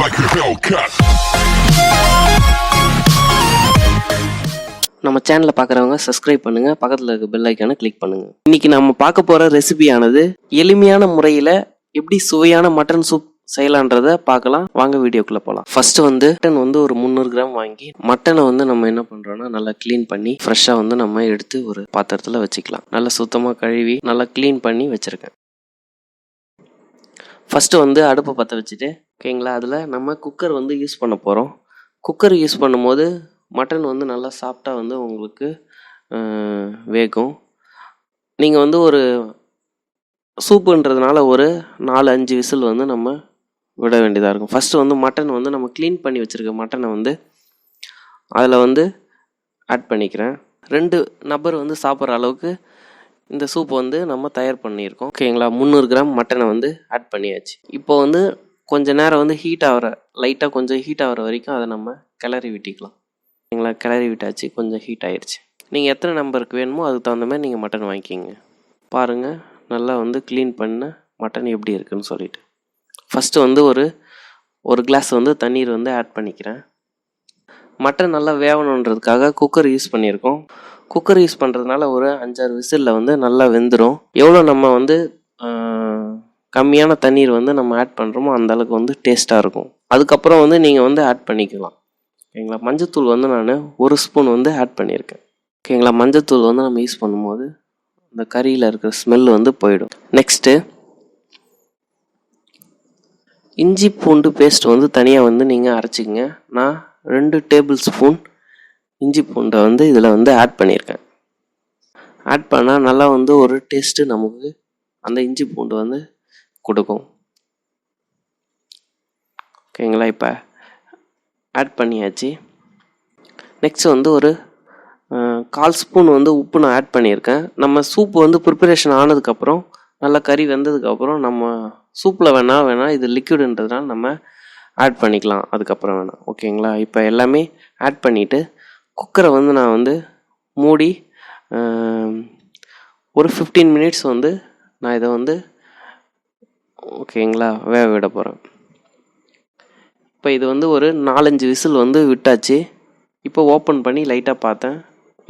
like a Hellcat. நம்ம சேனலை பார்க்குறவங்க சப்ஸ்கிரைப் பண்ணுங்க, பக்கத்தில் இருக்க பெல் ஐக்கானை கிளிக் பண்ணுங்க. இன்னைக்கு நம்ம பார்க்க போற ரெசிபியானது எளிமையான முறையில் எப்படி சுவையான மட்டன் சூப் செய்யலான்றத பார்க்கலாம். வாங்க வீடியோக்குள்ள போகலாம். ஃபர்ஸ்ட் மட்டன் ஒரு 300 கிராம் வாங்கி மட்டனை நம்ம என்ன பண்றோம்னா நல்லா க்ளீன் பண்ணி ஃப்ரெஷ்ஷாக நம்ம எடுத்து ஒரு பாத்திரத்தில் வச்சுக்கலாம். நல்லா சுத்தமாக கழுவி நல்லா க்ளீன் பண்ணி வச்சிருக்கேன். ஃபர்ஸ்ட் அடுப்பை பற்ற வச்சுட்டு ஓகேங்களா, அதில் நம்ம குக்கர் யூஸ் பண்ண போகிறோம். குக்கர் யூஸ் பண்ணும்போது மட்டன் நல்லா சாஃப்டாக உங்களுக்கு வேகும். நீங்கள் ஒரு சூப்புன்றதுனால ஒரு 4-5 விசில் நம்ம விட வேண்டியதாக இருக்கும். ஃபஸ்ட்டு மட்டன் நம்ம க்ளீன் பண்ணி வச்சுருக்க மட்டனை அதில் ஆட் பண்ணிக்கிறேன். 2 நபர் சாப்பிட்ற அளவுக்கு இந்த சூப் நம்ம தயார் பண்ணியிருக்கோம். ஓகேங்களா, 300 கிராம் மட்டனை ஆட் பண்ணியாச்சு. இப்போ கொஞ்சம் நேரம் ஹீட் ஆகிற லைட்டாக கொஞ்சம் ஹீட் ஆகிற வரைக்கும் அதை நம்ம கிளறி விட்டிக்கலாம். ஓகேங்களா, கிளறி விட்டாச்சு, கொஞ்சம் ஹீட் ஆயிடுச்சு. நீங்கள் எத்தனை நம்பருக்கு வேணுமோ அதுக்கு தகுந்த மாதிரி நீங்கள் மட்டன் வாங்கிக்கிங்க. பாருங்கள், நல்லா க்ளீன் பண்ண மட்டன் எப்படி இருக்குன்னு சொல்லிட்டு ஃபஸ்ட்டு ஒரு கிளாஸ் தண்ணீர் ஆட் பண்ணிக்கிறேன். மட்டன் நல்லா வேகணுன்றதுக்காக குக்கர் யூஸ் பண்ணியிருக்கோம். குக்கர் யூஸ் பண்ணுறதுனால ஒரு 5-6 விசிலில் நல்லா வெந்துடும். எவ்வளோ நம்ம கம்மியான தண்ணீர் நம்ம ஆட் பண்ணுறோமோ அந்தளவுக்கு டேஸ்ட்டாக இருக்கும். அதுக்கப்புறம் நீங்கள் ஆட் பண்ணிக்கலாம். ஓகேங்களா, மஞ்சத்தூள் நான் 1 ஸ்பூன் ஆட் பண்ணியிருக்கேன். ஓகேங்களா, மஞ்சத்தூள் நம்ம யூஸ் பண்ணும்போது அந்த கறியில் இருக்கிற ஸ்மெல் போயிடும். நெக்ஸ்ட்டு இஞ்சி பூண்டு பேஸ்ட் தனியாக நீங்கள் அரைச்சிக்கங்க. நான் 2 டேபிள் ஸ்பூன் இஞ்சி பூண்டை இதில் ஆட் பண்ணியிருக்கேன். ஆட் பண்ணால் நல்லா ஒரு டேஸ்ட்டு நமக்கு அந்த இஞ்சி பூண்டு கொடுக்கும். ஓகேங்களா, இப்போ ஆட் பண்ணியாச்சு. நெக்ஸ்ட் ஒரு 1/4 ஸ்பூன் உப்பு நான் ஆட் பண்ணியிருக்கேன். நம்ம சூப்பு ப்ரிப்பரேஷன் ஆனதுக்கப்புறம் நல்லா கறி வெந்ததுக்கப்புறம் நம்ம சூப்பில் வேணால் இது லிக்விடுன்றதுனால நம்ம ஆட் பண்ணிக்கலாம் அதுக்கப்புறம் வேணாம். ஓகேங்களா, இப்போ எல்லாமே ஆட் பண்ணிவிட்டு குக்கரை நான் மூடி ஒரு 15 மினிட்ஸ் நான் இதை ஓகேங்களா வேக விட போகிறேன். இப்போ இது ஒரு 4-5 விசில் விட்டாச்சு. இப்போ ஓப்பன் பண்ணி லைட்டாக பார்த்தேன்,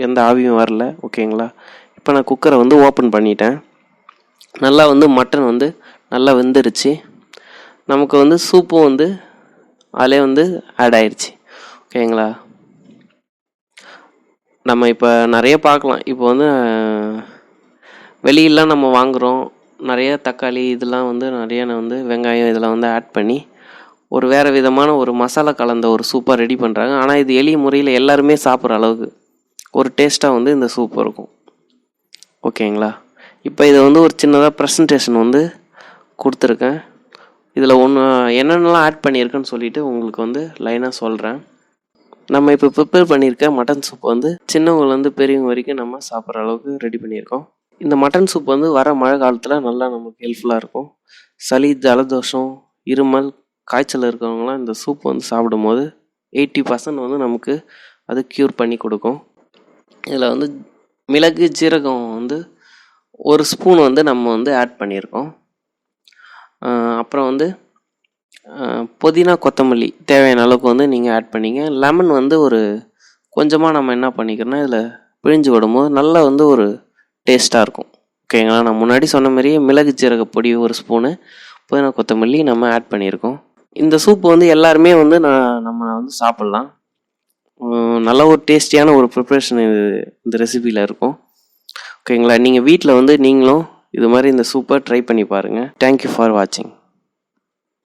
எந்த ஆவியும் வரல. ஓகேங்களா, இப்போ நான் குக்கரை ஓப்பன் பண்ணிட்டேன். நல்லா மட்டன் நல்லா வெந்துருச்சு. நமக்கு சூப்பும் அதிலே ஆட் ஆயிடுச்சு. ஓகேங்களா, நம்ம இப்போ நிறைய பார்க்கலாம். இப்போ வெளியெல்லாம் நம்ம வாங்குகிறோம், நிறைய தக்காளி இதெல்லாம் நிறைய வெங்காயம் இதெல்லாம் ஆட் பண்ணி ஒரு வேறு விதமான ஒரு மசாலா கலந்த ஒரு சூப்பாக ரெடி பண்ணுறாங்க. ஆனால் இது எளிய முறையில் எல்லாருமே சாப்பிட்ற அளவுக்கு ஒரு டேஸ்ட்டாக இந்த சூப் இருக்கும். ஓகேங்களா, இப்போ இதை ஒரு சின்னதாக ப்ரெசன்டேஷன் கொடுத்துருக்கேன். இதில் என்னென்னலாம் ஆட் பண்ணியிருக்கேன்னு சொல்லிவிட்டு உங்களுக்கு லைனாக சொல்கிறேன். நம்ம இப்போ ப்ரிப்பேர் பண்ணியிருக்க மட்டன் சூப் சின்னவங்கலேருந்து பெரியவங்க வரைக்கும் நம்ம சாப்பிட்ற அளவுக்கு ரெடி பண்ணியிருக்கோம். இந்த மட்டன் சூப் வர மழை காலத்தில் நல்லா நமக்கு ஹெல்ப்ஃபுல்லாக இருக்கும். சளி, ஜலதோஷம், இருமல், காய்ச்சல் இருக்கிறவங்களாம் இந்த சூப் சாப்பிடும் போது 80% நமக்கு அது க்யூர் பண்ணி கொடுக்கும். இதில் மிளகு, ஜீரகம் 1 ஸ்பூன் நம்ம ஆட் பண்ணியிருக்கோம். அப்புறம் புதினா, கொத்தமல்லி தேவையான அளவுக்கு நீங்கள் ஆட் பண்ணிங்க. லெமன் ஒரு கொஞ்சமாக நம்ம என்ன பண்ணிக்கிறோன்னா இதில் பிழிஞ்சு விடும்போது நல்லா ஒரு டேஸ்ட்டாக இருக்கும். ஓகேங்களா, நான் முன்னாடி சொன்ன மாதிரியே மிளகு ஜீரக பொடி 1 ஸ்பூனு, புதினா, கொத்தமல்லி நம்ம ஆட் பண்ணியிருக்கோம். இந்த சூப்பு எல்லாருமே நம்ம சாப்பிட்லாம். நல்ல ஒரு டேஸ்டியான ஒரு ப்ரிப்ரேஷன் இந்த ரெசிபியில் இருக்கும். ஓகேங்களா, நீங்கள் வீட்டில் நீங்களும் இது மாதிரி இந்த சூப்பை ட்ரை பண்ணி பாருங்கள். தேங்க்யூ ஃபார் வாட்சிங்.